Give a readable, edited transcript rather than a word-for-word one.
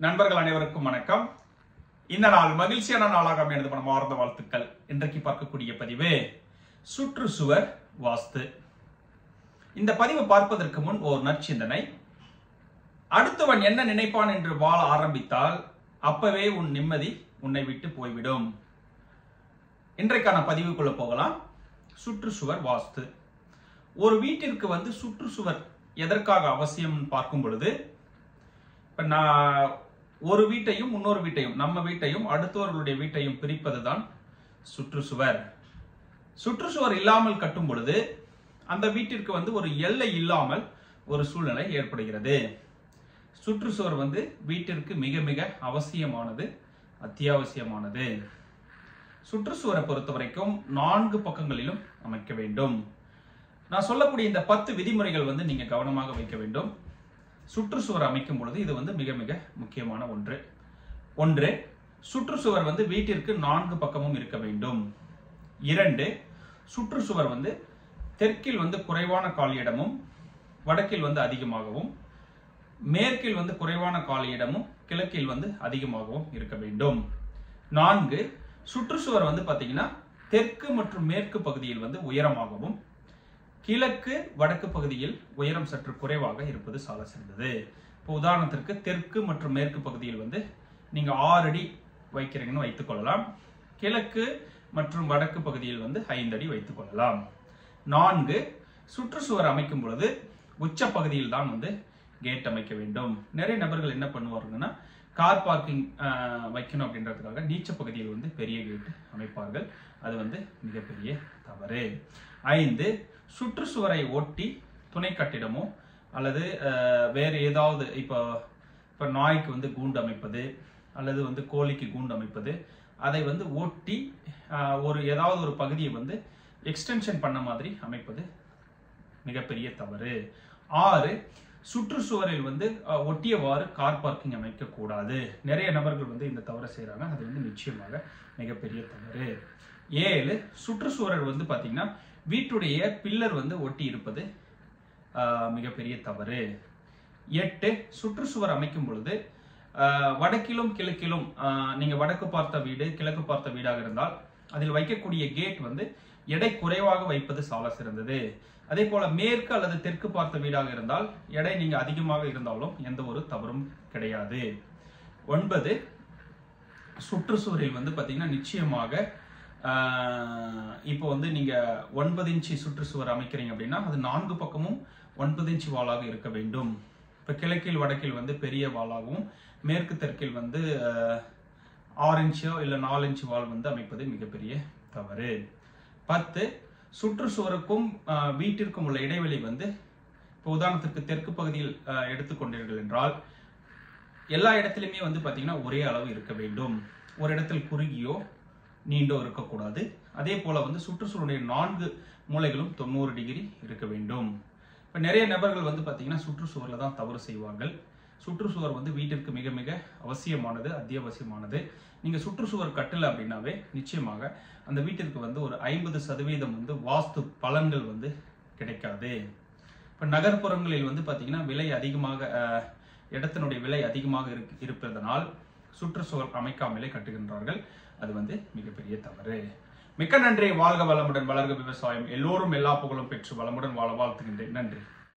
நண்பர்கள் அனைவருக்கும் வணக்கம். இந்த நாள் மகிழ்ச்சியான நாளாக அமைந்து மனமார்ந்த வாழ்த்துக்கள். இன்றைக்கு பார்க்கக்கூடிய பதிவு சுற்றுச்சுவர் வாஸ்து. இந்த பதிவை பார்ப்பதற்கு முன் ஒரு நற்சிந்தனை. அடுத்தவன் என்ன நினைப்பான் என்று வாழ ஆரம்பித்தால் அப்பவே உன் நிம்மதி உன்னை விட்டு போய்விடும். இன்றைக்கான பதிவுக்குள்ள போகலாம். சுற்றுச்சுவர் வாஸ்து. ஒரு வீட்டிற்கு சுற்றுச்சுவர் எதற்காக அவசியம் பார்க்கும் பொழுது, இப்ப நான் ஒரு வீட்டையும் இன்னொரு வீட்டையும், நம்ம வீட்டையும் அடுத்தவர்களுடைய வீட்டையும் பிரிப்பதுதான் சுற்றுச்சுவர். சுற்றுச்சுவர் இல்லாமல் கட்டும் பொழுது அந்த வீட்டிற்கு ஒரு எல்லை இல்லாமல் ஒரு சூழ்நிலை ஏற்படுகிறது. சுற்றுச்சுவர் வீட்டிற்கு மிக மிக அவசியமானது, அத்தியாவசியமானது. சுற்றுச்சுவரை பொறுத்த வரைக்கும் 4 பக்கங்களிலும் அமைக்க வேண்டும். நான் சொல்லக்கூடிய இந்த 10 விதிமுறைகள் நீங்க கவனமாக வைக்க வேண்டும். சுற்றுச்சுவர் அமைக்கும் பொழுது இது மிக மிக முக்கியமான ஒன்று. சுற்றுச்சுவர் வீட்டிற்கு 4 பக்கமும் இருக்க வேண்டும். 2, சுற்றுச்சுவர் தெற்கில் குறைவான காலி இடமும் வடக்கில் அதிகமாகவும், மேற்கில் குறைவான காலி இடமும் கிழக்கில் அதிகமாகவும் இருக்க வேண்டும். 4, சுற்றுச்சுவர் பாத்தீங்கன்னா தெற்கு மற்றும் மேற்கு பகுதியில் உயரமாகவும், கிழக்கு வடக்கு பகுதியில் உயரம் சற்று குறைவாக இருப்பது சால சிறந்தது. இப்போ உதாரணத்திற்கு தெற்கு மற்றும் மேற்கு பகுதியில் நீங்க 6 அடி வைக்கிறீங்கன்னு வைத்துக் கொள்ளலாம். கிழக்கு மற்றும் வடக்கு பகுதியில் 5 அடி வைத்துக் கொள்ளலாம். 4, சுற்றுச்சுவர் அமைக்கும் பொழுது உச்ச பகுதியில் தான் கேட் அமைக்க வேண்டும். நிறைய நபர்கள் என்ன பண்ணுவாங்கன்னா, கார் பார்க்கிங் வைக்கணும் அப்படின்றதுக்காக நீச்ச பகுதியில் பெரிய கேட் அமைப்பார்கள். அது மிகப்பெரிய தவறு. 5, சுற்றுச்சுவரை ஒட்டி துணை கட்டிடமோ அல்லது வேறு ஏதாவது, இப்போ நாய்க்கு கூண்டு அமைப்பது அல்லது கோழிக்கு கூண்டு அமைப்பது, அதை ஒட்டி ஏதாவது ஒரு பகுதியை எக்ஸ்டென்ஷன் பண்ண மாதிரி அமைப்பது மிகப்பெரிய தவறு. 6, சுற்றுச்சுவரில் ஒட்டியவாறு கார் பார்க்கிங் அமைக்க கூடாது. நிறைய நபர்கள் இந்த தவறை செய்யறாங்க. அது நிச்சயமாக மிகப்பெரிய தவறு. 7, சுற்றுச்சுவரர் பாத்தீங்கன்னா வீட்டுடைய பில்லர் ஒட்டி இருப்பது மிகப்பெரிய தவறு. 8, சுற்றுச்சுவர் அமைக்கும் பொழுது வடக்கிலும் கிழக்கிலும், நீங்க வடக்கு பார்த்த வீடு கிழக்கு பார்த்த வீடாக இருந்தால் அதில் வைக்கக்கூடிய கேட் எடை குறைவாக வைப்பது சால சிறந்தது. அதே போல மேற்கு அல்லது தெற்கு பார்த்த வீடாக இருந்தால் எடை நீங்க அதிகமாக இருந்தாலும் எந்த ஒரு தவறும் கிடையாது. 9, சுற்றுச்சுவரில் பாத்தீங்கன்னா நிச்சயமாக இப்போ நீங்க 9 இன்ச்சு சுற்றுச்சுவர் அமைக்கிறீங்க அப்படின்னா அது 4 பக்கமும் 9 இன்ச்சு வாளாக இருக்க வேண்டும். இப்ப கிழக்கில் வடக்கில் பெரிய வாளாகவும், மேற்கு தெற்கில் 6 இன்ச்சோ இல்ல 4 இன்ச்சு வால் அமைப்பது மிகப்பெரிய தவறு. 10, சுற்றுச்சுவருக்கும் வீட்டிற்கும் உள்ள இடைவெளி இப்போ உதாரணத்திற்கு தெற்கு பகுதியில் எடுத்துக்கொண்டீர்கள் என்றால் எல்லா இடத்திலுமே பாத்தீங்கன்னா ஒரே அளவு இருக்க வேண்டும். ஒரு இடத்தில் குறுகியோ நீண்டோ இருக்கக்கூடாது. அதே போல சுற்றுச்சுவருடைய 4 மூலைகளும் 90 டிகிரி இருக்க வேண்டும். இப்ப நிறைய நபர்கள் பாத்தீங்கன்னா சுற்றுச்சுவர்ல தான் தவறு செய்வார்கள். சுற்றுச்சுவர் வீட்டிற்கு மிக மிக அவசியமானது, அத்தியாவசியமானது. நீங்க சுற்றுச்சுவர் கட்டல அப்படின்னாவே நிச்சயமாக அந்த வீட்டிற்கு ஒரு 50% வாஸ்து பலன்கள் கிடைக்காது. இப்ப நகர்ப்புறங்களில் பாத்தீங்கன்னா விலை அதிகமாக, இடத்தினுடைய விலை அதிகமாக இருப்பதனால் சுற்றுச்சுவர் அமைக்காமலே கட்டுகின்றார்கள். அது மிகப்பெரிய தவறு. மிக்க நன்றி. வாழ்க வளமுடன், வளர்க விவசாயம். எல்லோரும் எல்லா புகழும் பெற்று வளமுடன் வாழ வாழ்த்துகின்றேன். நன்றி.